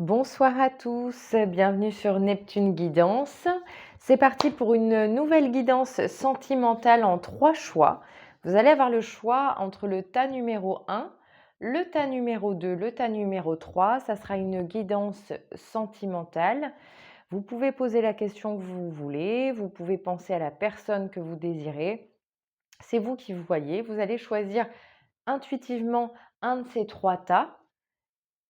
Bonsoir à tous, bienvenue sur Neptune Guidance. C'est parti pour une nouvelle guidance sentimentale en 3 choix. Vous allez avoir le choix entre le tas numéro 1, le tas numéro 2, le tas numéro 3. Ça sera une guidance sentimentale. Vous pouvez poser la question que vous voulez, vous pouvez penser à la personne que vous désirez. C'est vous qui voyez. Vous allez choisir intuitivement un de ces 3 tas.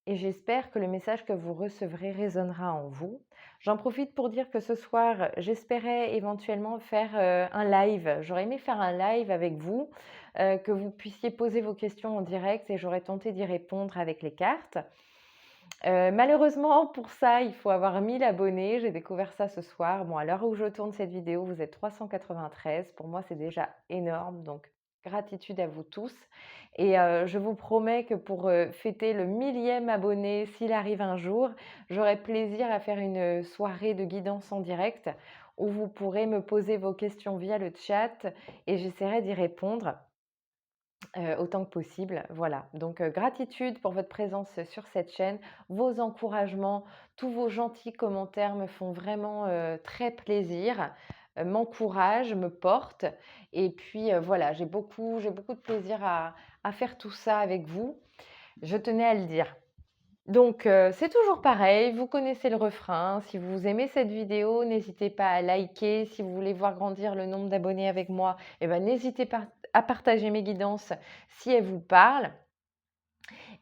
Et j'espère que le message que vous recevrez résonnera en vous. J'en profite pour dire que ce soir, j'espérais éventuellement faire un live. J'aurais aimé faire un live avec vous, que vous puissiez poser vos questions en direct et j'aurais tenté d'y répondre avec les cartes. Malheureusement, pour ça, il faut avoir 1000 abonnés. J'ai découvert ça ce soir. Bon, à l'heure où je tourne cette vidéo, vous êtes 393. Pour moi, c'est déjà énorme. Donc, gratitude à vous tous. Et je vous promets que pour fêter le 1000e abonné, s'il arrive un jour, j'aurai plaisir à faire une soirée de guidance en direct où vous pourrez me poser vos questions via le chat et j'essaierai d'y répondre. Autant que possible, voilà. Donc gratitude pour votre présence sur cette chaîne, vos encouragements, tous vos gentils commentaires me font vraiment, très plaisir, m'encouragent, me portent et puis, voilà, j'ai beaucoup de plaisir à faire tout ça avec vous. Je tenais à le dire. Donc c'est toujours pareil, vous connaissez le refrain. Si vous aimez cette vidéo, n'hésitez pas à liker. Si vous voulez voir grandir le nombre d'abonnés avec moi, eh ben, n'hésitez pas à partager mes guidances si elles vous parlent.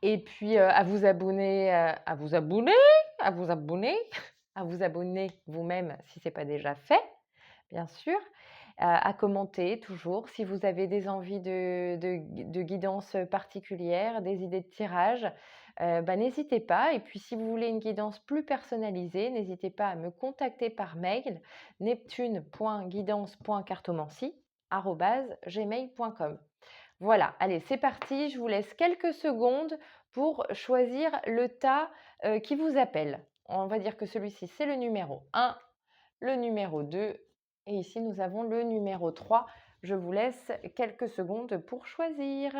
Et puis à vous abonner, à vous abonner, à vous abonner, à vous abonner vous-même si ce n'est pas déjà fait, bien sûr. À commenter toujours si vous avez des envies de guidance particulières, des idées de tirage, bah, n'hésitez pas. Et puis si vous voulez une guidance plus personnalisée, n'hésitez pas à me contacter par mail neptune.guidance.cartomancie@gmail.com. Voilà, allez, c'est parti. Je vous laisse quelques secondes pour choisir le tas qui vous appelle. On va dire que celui-ci, c'est le numéro 1, le numéro 2 et ici, nous avons le numéro 3. Je vous laisse quelques secondes pour choisir.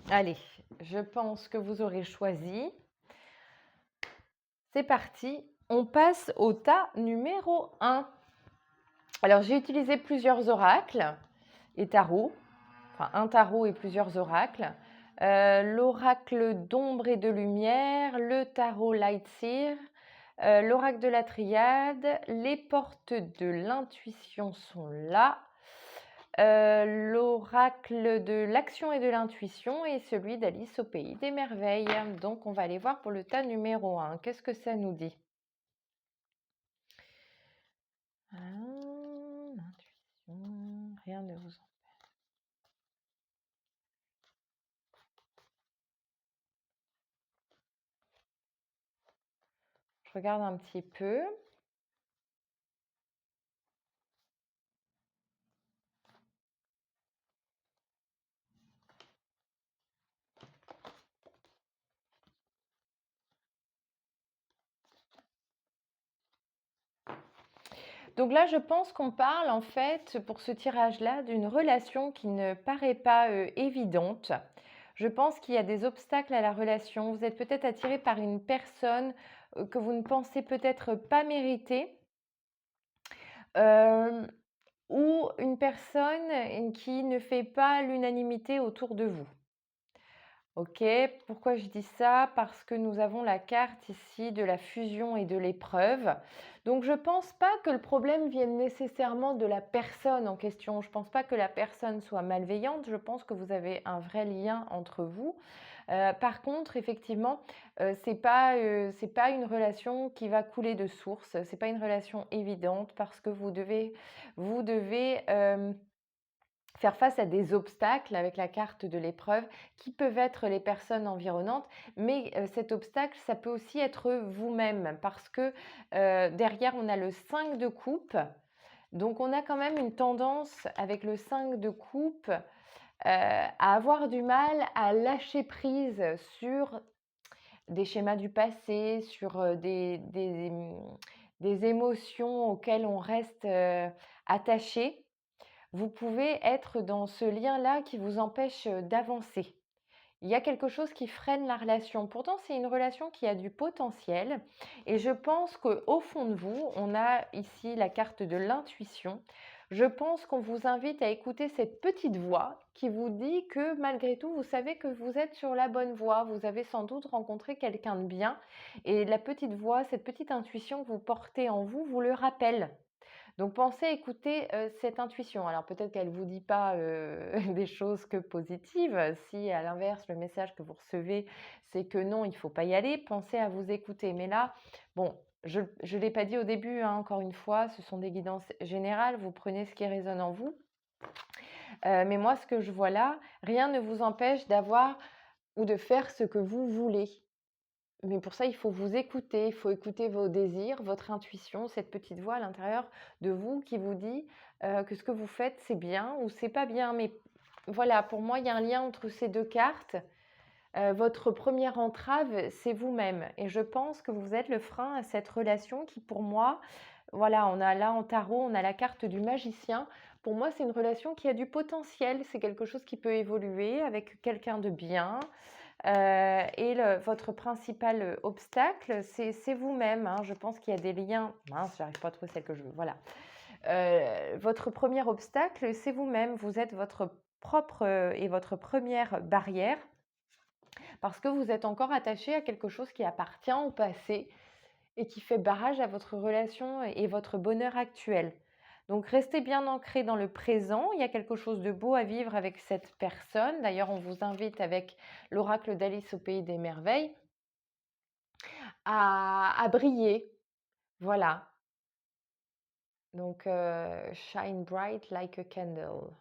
Allez, je pense que vous aurez choisi. C'est parti. On passe au tas numéro 1. Alors, j'ai utilisé plusieurs oracles et tarots. Enfin, un tarot et plusieurs oracles. L'oracle d'ombre et de lumière, le tarot Lightseer, l'oracle de la triade, les portes de l'intuition sont là, l'oracle de l'action et de l'intuition et celui d'Alice au pays des merveilles. Donc, on va aller voir pour le tas numéro 1. Qu'est-ce que ça nous dit? L'intuition, rien ne vous en... Je regarde un petit peu. Donc là, je pense qu'on parle en fait, pour ce tirage-là, d'une relation qui ne paraît pas évidente. Je pense qu'il y a des obstacles à la relation. Vous êtes peut-être attiré par une personne que vous ne pensez peut-être pas mériter, euh, ou une personne qui ne fait pas l'unanimité autour de vous. Ok, pourquoi je dis ça? Parce que nous avons la carte ici de la fusion et de l'épreuve. Donc je ne pense pas que le problème vienne nécessairement de la personne en question. Je ne pense pas que la personne soit malveillante. Je pense que vous avez un vrai lien entre vous. Par contre, effectivement, c'est pas une relation qui va couler de source. C'est pas une relation évidente parce que vous devez faire face à des obstacles avec la carte de l'épreuve qui peuvent être les personnes environnantes, mais cet obstacle, ça peut aussi être vous-même parce que derrière, on a le 5 de coupe. Donc, on a quand même une tendance avec le 5 de coupe à avoir du mal à lâcher prise sur des schémas du passé, sur des émotions auxquelles on reste attaché. Vous pouvez être dans ce lien-là qui vous empêche d'avancer. Il y a quelque chose qui freine la relation. Pourtant, c'est une relation qui a du potentiel et je pense qu'au fond de vous, on a ici la carte de l'intuition. Je pense qu'on vous invite à écouter cette petite voix qui vous dit que malgré tout, vous savez que vous êtes sur la bonne voie. Vous avez sans doute rencontré quelqu'un de bien et la petite voix, cette petite intuition que vous portez en vous, vous le rappelle. Donc pensez écouter, cette intuition. Alors peut-être qu'elle ne vous dit pas, des choses que positives. Si à l'inverse, le message que vous recevez, c'est que non, il ne faut pas y aller, pensez à vous écouter. Mais là, bon, je ne l'ai pas dit au début, hein, encore une fois, ce sont des guidances générales, vous prenez ce qui résonne en vous. Mais moi, ce que je vois là, rien ne vous empêche d'avoir ou de faire ce que vous voulez. Mais pour ça, il faut vous écouter, il faut écouter vos désirs, votre intuition, cette petite voix à l'intérieur de vous qui vous dit que ce que vous faites, c'est bien ou c'est pas bien. Mais voilà, pour moi, il y a un lien entre ces deux cartes. Votre première entrave, c'est vous-même. Et je pense que vous êtes le frein à cette relation qui, pour moi, voilà, on a là en tarot, on a la carte du magicien. Pour moi, c'est une relation qui a du potentiel. C'est quelque chose qui peut évoluer avec quelqu'un de bien. Votre principal obstacle, c'est vous-même, hein. Je pense qu'il y a des liens. Mince, j'arrive pas à trouver celle que je veux. Voilà. Votre premier obstacle, c'est vous-même. Vous êtes votre propre et votre première barrière parce que vous êtes encore attaché à quelque chose qui appartient au passé et qui fait barrage à votre relation et votre bonheur actuel. Donc restez bien ancré dans le présent, il y a quelque chose de beau à vivre avec cette personne. D'ailleurs, on vous invite avec l'oracle d'Alice au pays des merveilles à briller. Voilà. Donc shine bright like a candle.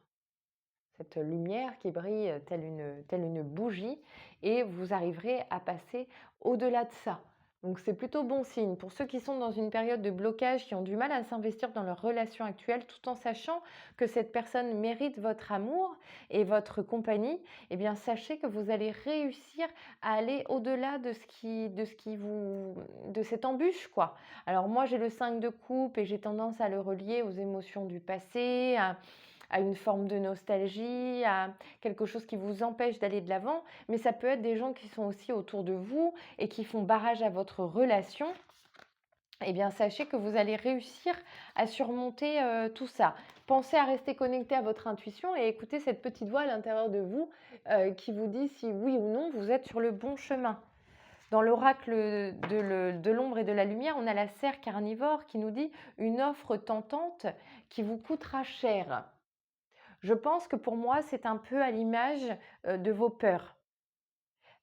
Cette lumière qui brille telle une bougie et vous arriverez à passer au-delà de ça. Donc c'est plutôt bon signe. Pour ceux qui sont dans une période de blocage, qui ont du mal à s'investir dans leur relation actuelle, tout en sachant que cette personne mérite votre amour et votre compagnie, eh bien sachez que vous allez réussir à aller au-delà de cette embûche, quoi. Alors moi j'ai le 5 de coupe et j'ai tendance à le relier aux émotions du passé, à une forme de nostalgie, à quelque chose qui vous empêche d'aller de l'avant, mais ça peut être des gens qui sont aussi autour de vous et qui font barrage à votre relation. Eh bien, sachez que vous allez réussir à surmonter tout ça. Pensez à rester connecté à votre intuition et écoutez cette petite voix à l'intérieur de vous qui vous dit si oui ou non vous êtes sur le bon chemin. Dans l'oracle de l'ombre et de la lumière, on a la serre carnivore qui nous dit une offre tentante qui vous coûtera cher. Je pense que pour moi, c'est un peu à l'image de vos peurs.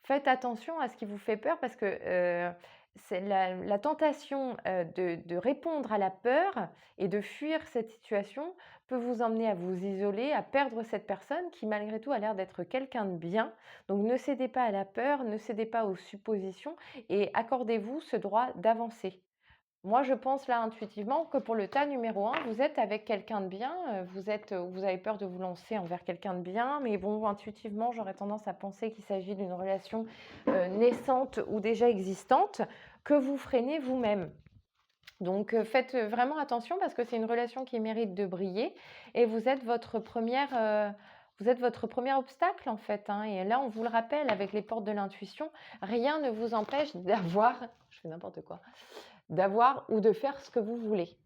Faites attention à ce qui vous fait peur parce que c'est la tentation de répondre à la peur et de fuir cette situation peut vous emmener à vous isoler, à perdre cette personne qui malgré tout a l'air d'être quelqu'un de bien. Donc ne cédez pas à la peur, ne cédez pas aux suppositions et accordez-vous ce droit d'avancer. Moi, je pense là intuitivement que pour le tas numéro un, vous êtes avec quelqu'un de bien, vous avez peur de vous lancer envers quelqu'un de bien, mais bon, intuitivement, j'aurais tendance à penser qu'il s'agit d'une relation naissante ou déjà existante que vous freinez vous-même. Donc, faites vraiment attention parce que c'est une relation qui mérite de briller et vous êtes votre premier obstacle en fait, hein. Et là, on vous le rappelle, avec les portes de l'intuition, rien ne vous empêche d'avoir, je fais n'importe quoi, d'avoir ou de faire ce que vous voulez.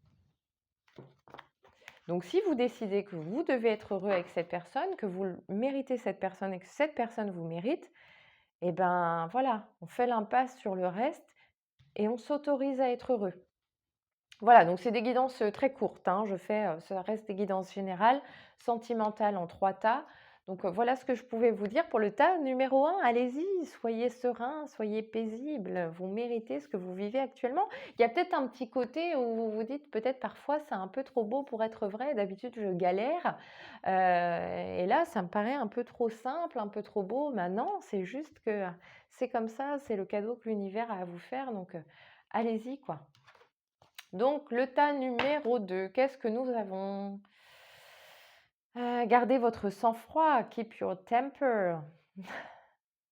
Donc si vous décidez que vous devez être heureux avec cette personne, que vous méritez cette personne et que cette personne vous mérite, eh ben voilà, on fait l'impasse sur le reste et on s'autorise à être heureux. Voilà, donc c'est des guidances très courtes, hein. Ça reste des guidances générales, sentimentales en 3 tas. Donc voilà ce que je pouvais vous dire pour le tas numéro 1. Allez-y, soyez serein, soyez paisible. Vous méritez ce que vous vivez actuellement. Il y a peut-être un petit côté où vous vous dites peut-être parfois c'est un peu trop beau pour être vrai. D'habitude je galère. Et là ça me paraît un peu trop simple, un peu trop beau. Mais non, c'est juste que c'est comme ça, c'est le cadeau que l'univers a à vous faire. Donc allez-y quoi. Donc, le tas numéro 2, qu'est-ce que nous avons? Gardez votre sang-froid, keep your temper.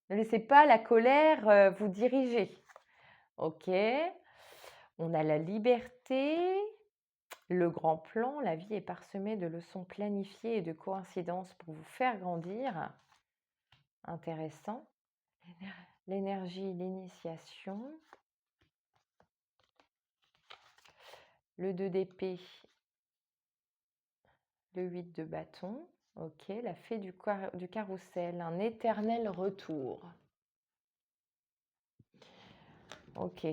Ne laissez pas la colère vous diriger. Ok. On a la liberté, le grand plan. La vie est parsemée de leçons planifiées et de coïncidences pour vous faire grandir. intéressant. L'énergie, l'initiation. Le 2 d'épée, le 8 de bâton. Ok, la fée du carrousel, un éternel retour. Ok.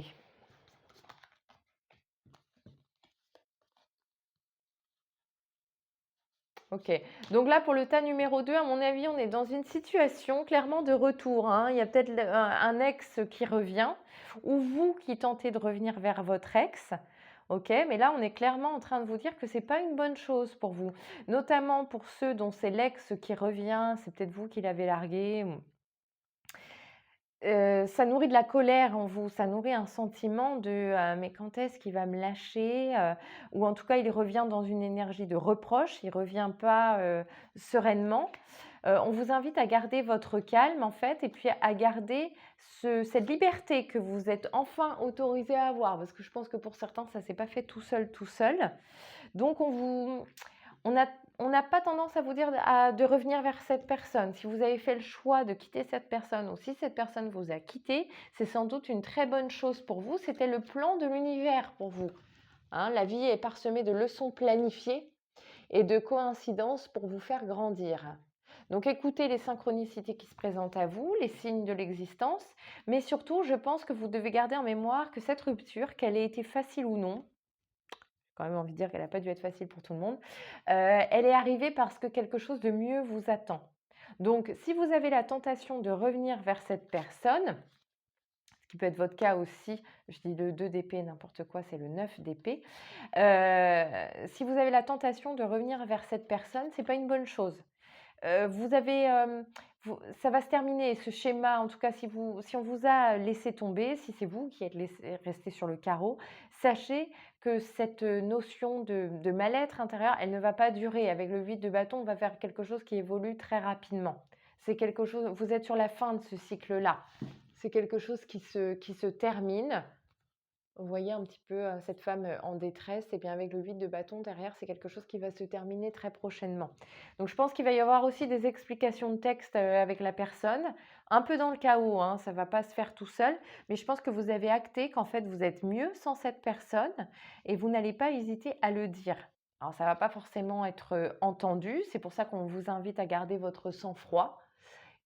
Ok, donc là pour le tas numéro 2, à mon avis, on est dans une situation clairement de retour, hein. Il y a peut-être un ex qui revient ou vous qui tentez de revenir vers votre ex. Ok, mais là on est clairement en train de vous dire que c'est pas une bonne chose pour vous, notamment pour ceux dont c'est l'ex qui revient, c'est peut-être vous qui l'avez largué. Ça nourrit de la colère en vous, ça nourrit un sentiment de, «Mais quand est-ce qu'il va me lâcher?» Ou en tout cas, il revient dans une énergie de reproche, il revient pas, sereinement. On vous invite à garder votre calme en fait et puis à garder cette liberté que vous êtes enfin autorisé à avoir. Parce que je pense que pour certains, ça s'est pas fait tout seul, tout seul. Donc on a on n'a pas tendance à vous dire de revenir vers cette personne. Si vous avez fait le choix de quitter cette personne ou si cette personne vous a quitté, c'est sans doute une très bonne chose pour vous. C'était le plan de l'univers pour vous. Hein, la vie est parsemée de leçons planifiées et de coïncidences pour vous faire grandir. Donc écoutez les synchronicités qui se présentent à vous, les signes de l'existence, mais surtout, je pense que vous devez garder en mémoire que cette rupture, qu'elle ait été facile ou non, quand même envie de dire qu'elle n'a pas dû être facile pour tout le monde. Elle est arrivée parce que quelque chose de mieux vous attend. Donc, si vous avez la tentation de revenir vers cette personne, ce qui peut être votre cas aussi, je dis le 2 d'épée, n'importe quoi, c'est le 9 d'épée. Si vous avez la tentation de revenir vers cette personne, c'est pas une bonne chose. Vous avez, ça va se terminer ce schéma, en tout cas si on vous a laissé tomber, si c'est vous qui êtes resté sur le carreau, sachez que cette notion de mal-être intérieur, elle ne va pas durer. Avec le 8 de bâton, on va faire quelque chose qui évolue très rapidement. C'est quelque chose, vous êtes sur la fin de ce cycle-là. C'est quelque chose qui se termine. Vous voyez un petit peu, cette femme, en détresse et bien avec le 8 de bâton derrière, c'est quelque chose qui va se terminer très prochainement. Donc je pense qu'il va y avoir aussi des explications de texte, avec la personne, un peu dans le chaos, hein, ça va pas se faire tout seul, mais je pense que vous avez acté qu'en fait vous êtes mieux sans cette personne et vous n'allez pas hésiter à le dire. Alors ça va pas forcément être, entendu, c'est pour ça qu'on vous invite à garder votre sang-froid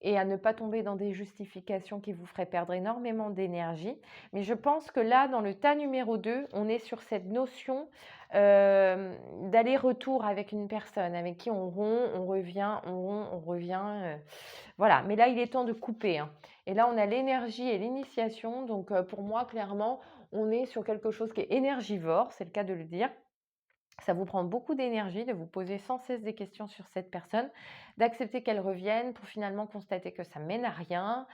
et à ne pas tomber dans des justifications qui vous feraient perdre énormément d'énergie. Mais je pense que là, dans le tas numéro 2, on est sur cette notion d'aller-retour avec une personne avec qui on rompt, on revient, on rompt, on revient. Voilà, mais là, il est temps de couper, hein. Et là, on a l'énergie et l'initiation. Donc, pour moi, clairement, on est sur quelque chose qui est énergivore, c'est le cas de le dire. Ça vous prend beaucoup d'énergie de vous poser sans cesse des questions sur cette personne, d'accepter qu'elle revienne pour finalement constater que ça mène à rien,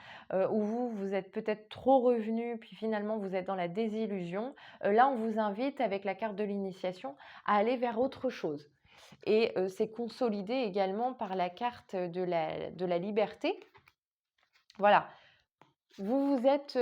ou vous êtes peut-être trop revenu, puis finalement vous êtes dans la désillusion. Là, on vous invite avec la carte de l'initiation à aller vers autre chose. Et c'est consolidé également par la carte de la liberté. Voilà, vous vous êtes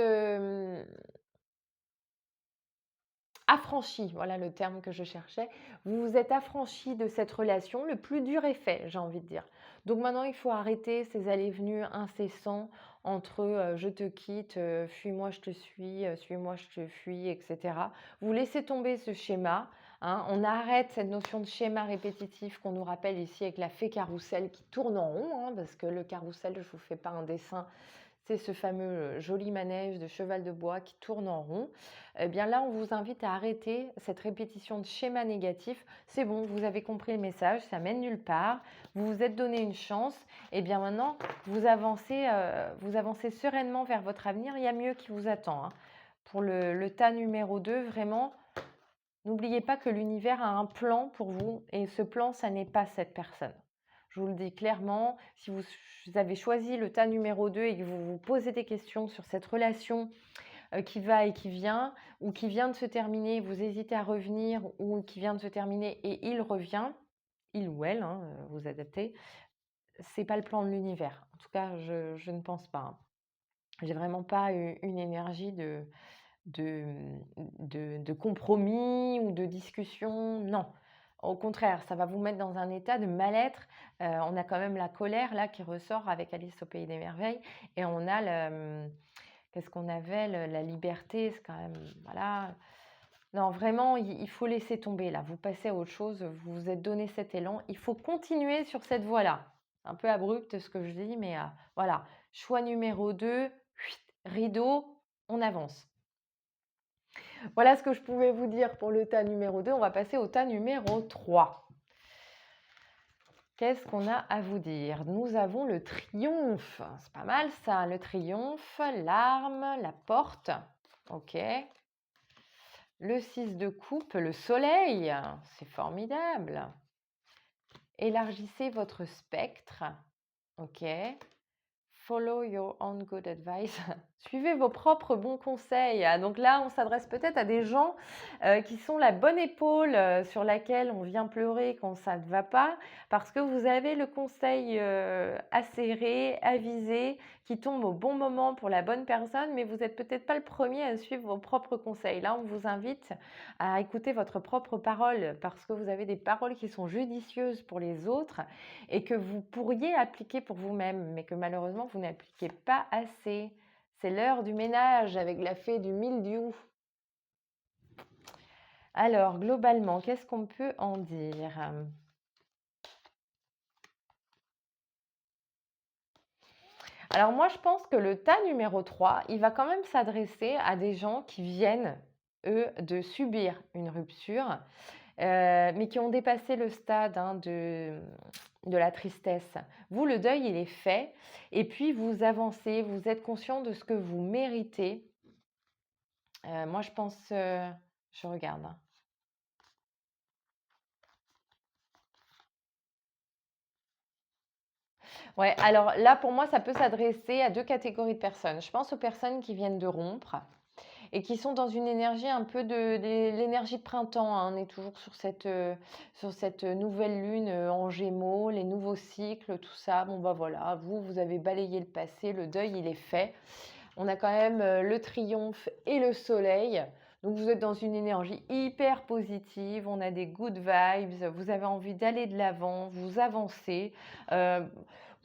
affranchi, voilà le terme que je cherchais. Vous vous êtes affranchi de cette relation, le plus dur est fait, j'ai envie de dire. Donc maintenant, il faut arrêter ces allées-venues incessants entre je te quitte, fuis-moi, je te suis, suis-moi, je te fuis, etc. Vous laissez tomber ce schéma, hein. On arrête cette notion de schéma répétitif qu'on nous rappelle ici avec la fée carrousel qui tourne en rond, hein, parce que le carrousel, je ne vous fais pas un dessin, c'est ce fameux joli manège de cheval de bois qui tourne en rond. Eh bien là, on vous invite à arrêter cette répétition de schéma négatif. C'est bon, vous avez compris le message, ça mène nulle part. Vous vous êtes donné une chance. Et bien maintenant, vous avancez sereinement vers votre avenir. Il y a mieux qui vous attend, hein. Pour le tas numéro 2, vraiment, n'oubliez pas que l'univers a un plan pour vous et ce plan, ça n'est pas cette personne. Je vous le dis clairement, si vous avez choisi le tas numéro 2 et que vous vous posez des questions sur cette relation qui va et qui vient, ou qui vient de se terminer, vous hésitez à revenir, ou qui vient de se terminer et il revient, il ou elle, hein, vous adaptez, c'est pas le plan de l'univers. En tout cas, je ne pense pas, hein. J'ai vraiment pas une énergie de compromis ou de discussion, non. Au contraire, ça va vous mettre dans un état de mal-être. On a quand même la colère là qui ressort avec Alice au pays des merveilles et on a qu'est-ce qu'on avait? La liberté, c'est quand même voilà. Non, vraiment, il faut laisser tomber là. Vous passez à autre chose, vous vous êtes donné cet élan. Il faut continuer sur cette voie-là. Un peu abrupt ce que je dis, mais voilà. Choix numéro 2, rideau, on avance. Voilà ce que je pouvais vous dire pour le tas numéro 2. On va passer au tas numéro 3. Qu'est-ce qu'on a à vous dire? Nous avons le triomphe. C'est pas mal ça, le triomphe, l'arme, la porte. Ok. Le 6 de coupe, le soleil. C'est formidable. Élargissez votre spectre. Ok. Follow your own good advice. Suivez vos propres bons conseils. Donc là, on s'adresse peut-être à des gens qui sont la bonne épaule sur laquelle on vient pleurer quand ça ne va pas, parce que vous avez le conseil acéré, avisé, qui tombe au bon moment pour la bonne personne, mais vous n'êtes peut-être pas le premier à suivre vos propres conseils. Là, on vous invite à écouter votre propre parole, parce que vous avez des paroles qui sont judicieuses pour les autres et que vous pourriez appliquer pour vous-même, mais que malheureusement, vous n'appliquez pas assez. C'est l'heure du ménage avec la fée du mildiou. Alors, globalement, qu'est-ce qu'on peut en dire? Alors moi, je pense que le tas numéro 3, il va quand même s'adresser à des gens qui viennent, eux, de subir une rupture, mais qui ont dépassé le stade de la tristesse. Vous, le deuil, il est fait, et puis vous avancez, vous êtes conscient de ce que vous méritez. Moi, je pense, je regarde, hein. Ouais, alors là, pour moi, ça peut s'adresser à deux catégories de personnes. Je pense aux personnes qui viennent de rompre et qui sont dans une énergie un peu de l'énergie de printemps, hein. On est toujours sur cette nouvelle lune en Gémeaux, les nouveaux cycles, tout ça. Bon, bah voilà, vous avez balayé le passé, le deuil, il est fait. On a quand même le triomphe et le soleil. Donc vous êtes dans une énergie hyper positive, on a des good vibes, vous avez envie d'aller de l'avant, vous avancez. Euh,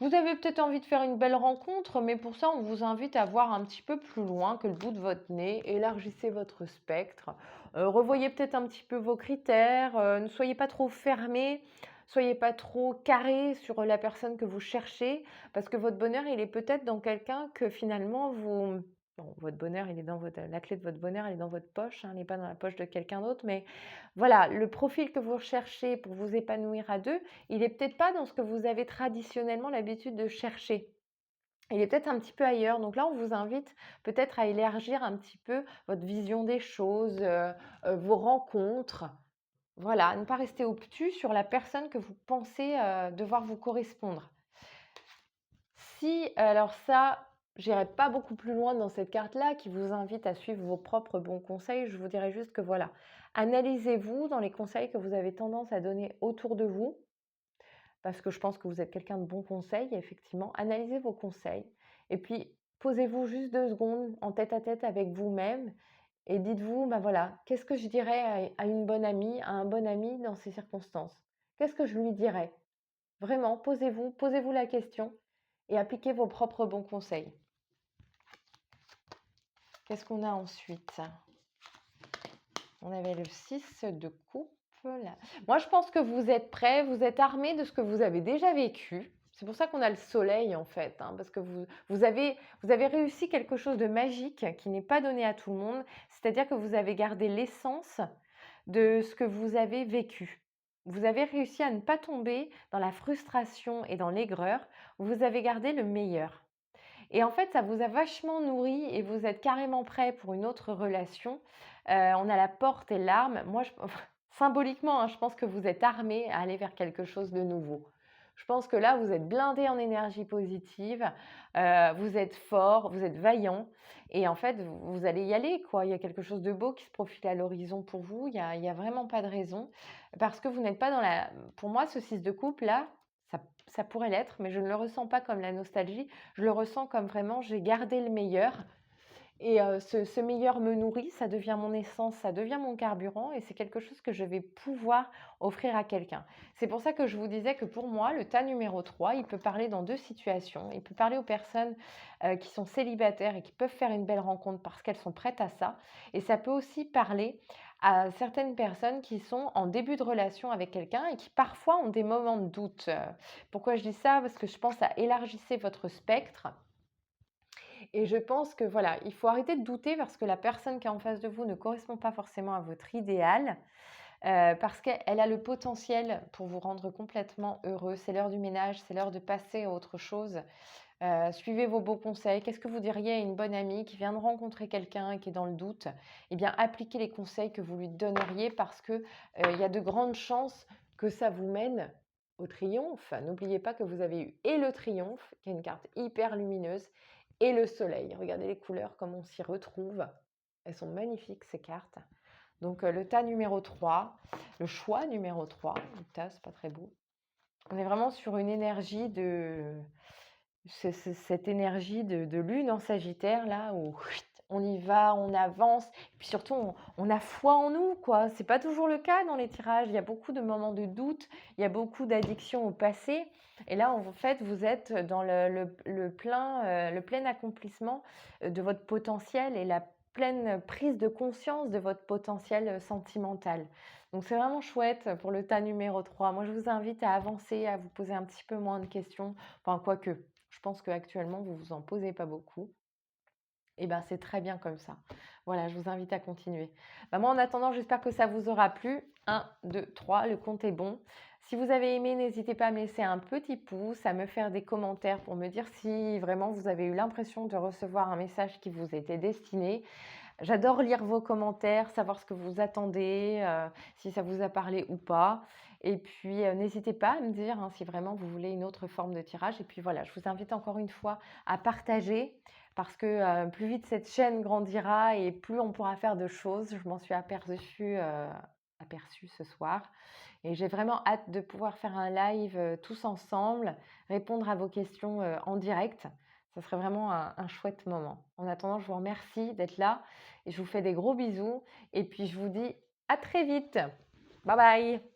Vous avez peut-être envie de faire une belle rencontre, mais pour ça, on vous invite à voir un petit peu plus loin que le bout de votre nez. Élargissez votre spectre. Revoyez peut-être un petit peu vos critères. Ne soyez pas trop fermés. Soyez pas trop carré sur la personne que vous cherchez, parce que votre bonheur, il est peut-être dans quelqu'un que finalement vous... Bon, votre bonheur, il est dans la clé de votre bonheur, elle est dans votre poche, hein, elle n'est pas dans la poche de quelqu'un d'autre. Mais voilà, le profil que vous recherchez pour vous épanouir à deux, il est peut-être pas dans ce que vous avez traditionnellement l'habitude de chercher. Il est peut-être un petit peu ailleurs. Donc là, on vous invite peut-être à élargir un petit peu votre vision des choses, vos rencontres. Voilà, à ne pas rester obtus sur la personne que vous pensez devoir vous correspondre. Si, alors ça, j'irai pas beaucoup plus loin dans cette carte-là qui vous invite à suivre vos propres bons conseils. Je vous dirais juste que voilà, analysez-vous dans les conseils que vous avez tendance à donner autour de vous, parce que je pense que vous êtes quelqu'un de bon conseil, effectivement. Analysez vos conseils et puis posez-vous juste 2 secondes en tête à tête avec vous-même et dites-vous, bah voilà, qu'est-ce que je dirais à une bonne amie, à un bon ami dans ces circonstances? Qu'est-ce que je lui dirais? Vraiment, posez-vous la question et appliquez vos propres bons conseils. Qu'est-ce qu'on a ensuite? On avait le 6 de coupe. Là. Moi, je pense que vous êtes prêts, vous êtes armés de ce que vous avez déjà vécu. C'est pour ça qu'on a le soleil, en fait, hein, parce que vous avez réussi quelque chose de magique qui n'est pas donné à tout le monde. C'est-à-dire que vous avez gardé l'essence de ce que vous avez vécu. Vous avez réussi à ne pas tomber dans la frustration et dans l'aigreur. Vous avez gardé le meilleur. Et en fait, ça vous a vachement nourri et vous êtes carrément prêt pour une autre relation. On a la porte et l'arme. Moi, symboliquement, hein, je pense que vous êtes armé à aller vers quelque chose de nouveau. Je pense que là, vous êtes blindé en énergie positive, vous êtes fort, vous êtes vaillant et en fait, vous allez y aller, quoi. Il y a quelque chose de beau qui se profile à l'horizon pour vous. Il y a vraiment pas de raison parce que vous n'êtes pas dans la... Pour moi, ce 6 de coupe, là, ça pourrait l'être, mais je ne le ressens pas comme la nostalgie. Je le ressens comme vraiment, j'ai gardé le meilleur Et ce meilleur me nourrit, ça devient mon essence, ça devient mon carburant et c'est quelque chose que je vais pouvoir offrir à quelqu'un. C'est pour ça que je vous disais que pour moi, le tas numéro 3, il peut parler dans 2 situations. Il peut parler aux personnes, qui sont célibataires et qui peuvent faire une belle rencontre parce qu'elles sont prêtes à ça et ça peut aussi parler à certaines personnes qui sont en début de relation avec quelqu'un et qui parfois ont des moments de doute. Pourquoi je dis ça? Parce que je pense à élargissez votre spectre et je pense que voilà, il faut arrêter de douter parce que la personne qui est en face de vous ne correspond pas forcément à votre idéal, parce qu'elle a le potentiel pour vous rendre complètement heureux. C'est l'heure du ménage, c'est l'heure de passer à autre chose. Suivez vos beaux conseils. Qu'est-ce que vous diriez à une bonne amie qui vient de rencontrer quelqu'un et qui est dans le doute? Eh bien, appliquez les conseils que vous lui donneriez parce que, il y a de grandes chances que ça vous mène au triomphe. N'oubliez pas que vous avez eu et le triomphe, qui est une carte hyper lumineuse, et le soleil. Regardez les couleurs, comme on s'y retrouve. Elles sont magnifiques ces cartes. Donc, le tas numéro 3, le choix numéro 3, le tas, c'est pas très beau. On est vraiment sur une énergie de cette énergie de lune en Sagittaire là où on y va, on avance, et puis surtout on a foi en nous quoi. C'est pas toujours le cas dans les tirages. Il y a beaucoup de moments de doute, il y a beaucoup d'addictions au passé, et là en fait vous êtes dans le plein accomplissement de votre potentiel et la pleine prise de conscience de votre potentiel sentimental. Donc c'est vraiment chouette pour le tas numéro 3. Moi je vous invite à avancer, à vous poser un petit peu moins de questions, enfin quoique. Je pense qu'actuellement, vous vous en posez pas beaucoup. Et ben, c'est très bien comme ça. Voilà, je vous invite à continuer. Bah, moi, en attendant, j'espère que ça vous aura plu. 1, 2, 3, le compte est bon. Si vous avez aimé, n'hésitez pas à me laisser un petit pouce, à me faire des commentaires pour me dire si vraiment vous avez eu l'impression de recevoir un message qui vous était destiné. J'adore lire vos commentaires, savoir ce que vous attendez, si ça vous a parlé ou pas. Et puis, n'hésitez pas à me dire, hein, si vraiment vous voulez une autre forme de tirage. Et puis voilà, je vous invite encore une fois à partager parce que plus vite cette chaîne grandira et plus on pourra faire de choses. Je m'en suis aperçue ce soir. Et j'ai vraiment hâte de pouvoir faire un live tous ensemble, répondre à vos questions en direct. Ça serait vraiment un chouette moment. En attendant, je vous remercie d'être là et je vous fais des gros bisous. Et puis, je vous dis à très vite. Bye bye.